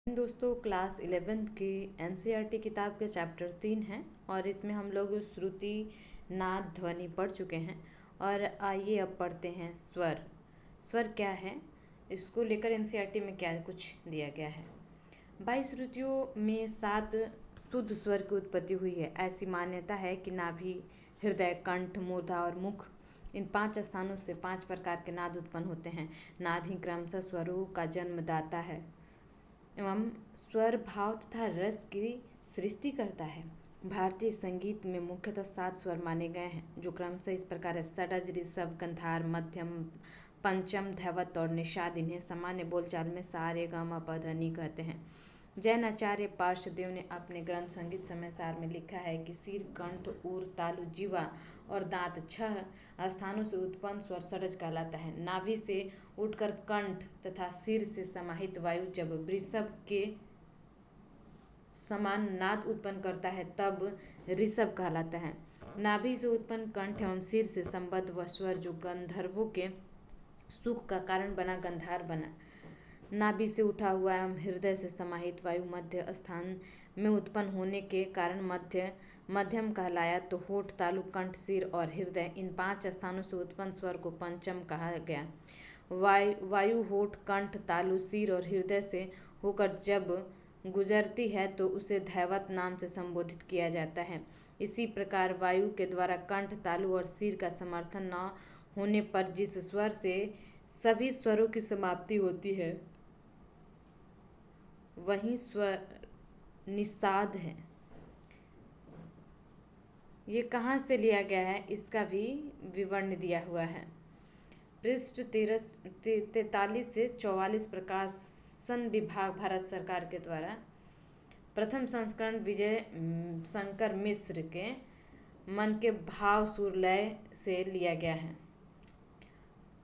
दोस्तों, class 11th की NCERT किताब के चैप्टर 3 है और इसमें हम लोग श्रुति नाद ध्वनि पढ़ चुके हैं। और आइए अब पढ़ते हैं स्वर। स्वर क्या है, इसको लेकर एनसीईआरटी में क्या कुछ दिया गया है। 22 श्रुतियों में 7 शुद्ध स्वर की उत्पत्ति हुई है। ऐसी मान्यता है कि नाभि, हृदय, कंठ, मूर्धा और मुख, इन 5 स्थानों से 5 प्रकार के नाद उत्पन्न होते हैं। नाद ही क्रमशः स्वरों का जन्मदाता है एवं स्वर, भाव तथा रस की सृष्टि करता है। भारतीय संगीत में मुख्यतः 7 स्वर माने गए हैं, जो क्रमशः इस प्रकार है: षडज, ऋषभ, गंधार, मध्यम, पंचम, धैवत और निषाद। इन्हें सामान्य बोलचाल में सा रे ग म प ध नि कहते हैं। जैन आचार्य पार्श्वदेव ने अपने ग्रंथ संगीत समयसार में लिखा है कि सिर, कंठ, उर, तालु, जीवा और दांत 6 स्थानों से उत्पन्न स्वर षडज कहलाता है। नाभि से उठकर कंठ तथा सिर से समाहित वायु जब वृषभ के समान नाद उत्पन्न करता है तब ऋषभ कहलाता है। नाभि से उत्पन्न कंठ एवं सिर से संबद्ध वह स्वर जो गंधर्वों के सुख का कारण बना, गंधार बना। नाभि से उठा हुआ एवं हृदय से समाहित वायु मध्य स्थान में उत्पन्न होने के कारण मध्यम कहलाया। तो होठ, तालु, कंठ, सिर और हृदय, इन 5 स्थानों से उत्पन्न स्वर को पंचम कहा गया। वायु होठ, कंठ, तालु, सिर और हृदय से होकर जब गुजरती है तो उसे धैवत नाम से संबोधित किया जाता है। इसी प्रकार वायु के द्वारा कंठ, तालु और सिर का समर्थन न होने पर जिस स्वर से सभी स्वरों की समाप्ति होती है वही स्वर निषाद है। ये कहाँ से लिया गया है, इसका भी विवरण दिया हुआ है। पृष्ठ 43 से 44, प्रकाशन विभाग, भारत सरकार के द्वारा। प्रथम संस्करण विजय शंकर मिश्र के मन के भाव सुर लय से लिया गया है।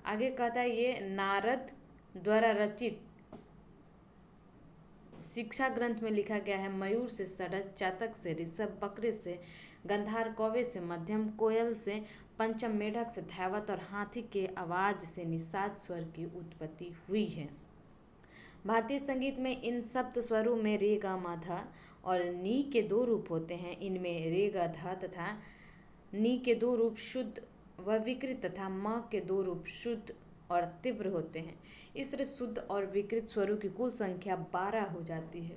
आगे कहता है, ये नारद द्वारा रचित शिक्षा ग्रंथ में लिखा गया है। मयूर से षडज, चातक से ऋषभ, बकरे से गंधार, कौवे से मध्यम, कोयल से पंचम, मेढक से धैवत और हाथी के आवाज से निषाद स्वर की उत्पत्ति हुई है। भारतीय संगीत में इन सप्त स्वरों में रे, ग, म, ध और नी के 2 रूप होते हैं। इनमें रे, ग, ध तथा नी के 2 रूप शुद्ध व विकृत तथा म के 2 रूप शुद्ध और तीव्र होते हैं। इस तरह शुद्ध और विकृत स्वरों की कुल संख्या 12 हो जाती है।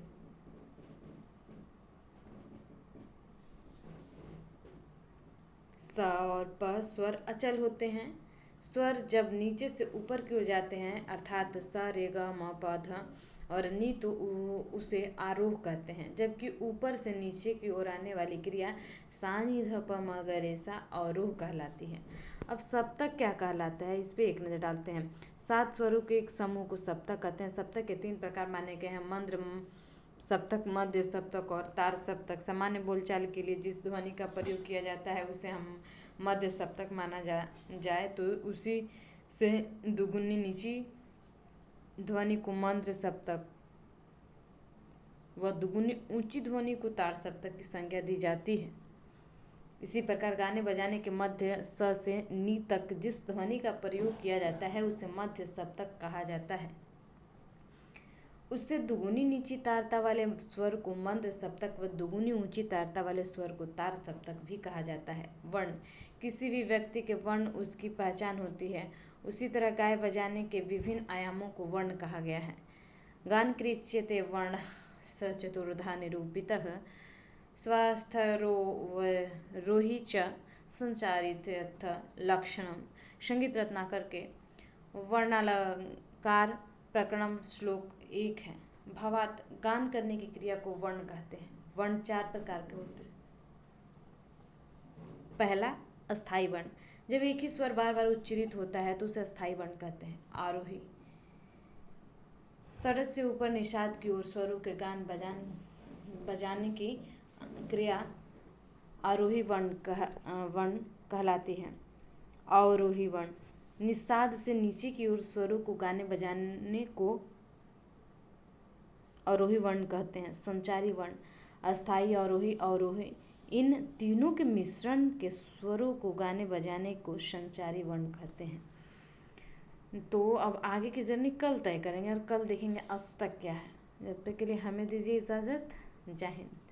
स और प स्वर अचल होते हैं। स्वर जब नीचे से ऊपर की ओर जाते हैं, अर्थात स, रे, ग, म, प, ध और नी, तो उसे आरोह कहते हैं। जबकि ऊपर से नीचे की ओर आने वाली क्रिया सा, नी, ध, प, म, ग, रे, सा आरोह कहलाती है। अब सप्तक क्या कहलाता है, इस पे एक नज़र डालते हैं। 7 स्वरों के एक समूह को सप्तक कहते हैं। सप्तक के 3 प्रकार माने गए हैं: मंद्र सप्तक, मध्य सप्तक और तार सप्तक। सामान्य बोलचाल के लिए जिस ध्वनि का प्रयोग किया जाता है उसे हम मध्य सप्तक माना जाए तो उसी से दुगुनी नीची ध्वनि को मंद्र सप्तक व दुगुनी ऊंची ध्वनि को तार सप्तक की संज्ञा दी जाती है। इसी प्रकार गाने बजाने के मध्य स से नी तक जिस ध्वनि का प्रयोग किया जाता है उसे मध्य सप्तक कहा जाता है। उससे दुगुनी नीची तारता वाले स्वर को मंद सप्तक व दुगुनी ऊंची तारता वाले स्वर को तार सप्तक भी कहा जाता है। वर्ण, किसी भी व्यक्ति के वर्ण उसकी पहचान होती है, उसी तरह गाय बजाने के विभिन्न आयामों को वर्ण कहा गया है। गान क्रियते वर्ण स चतुर्धा निरूपितः स्वास्थरोहि च संचारित लक्षणम। संगीत रत्नाकर के वर्णालंकार प्रकरण श्लोक 1 है। भावार्थ, गान करने की क्रिया को वर्ण कहते हैं। वर्ण 4 प्रकार के होते हैं। पहला, अस्थाई वर्ण। जब एक ही स्वर बार बार उच्चारित होता है तो उसे अस्थाई वर्ण कहते हैं। आरोही, षडज से ऊपर निषाद की ओर स्वरों के गान बजाने की क्रिया आरोही वर्ण कहलाती है। अवरोही वर्ण, निषाद से नीचे की ओर स्वरों को गाने बजाने को अवरोही वर्ण कहते हैं। संचारी वर्ण, अस्थाई, अवरोही, अवरोही, इन तीनों के मिश्रण के स्वरों को गाने बजाने को संचारी वर्ण कहते हैं। तो अब आगे की जर्नी कल तय करेंगे और कल देखेंगे अष्टक क्या है। जब तक के लिए हमें दीजिए इजाज़त। जय हिंद।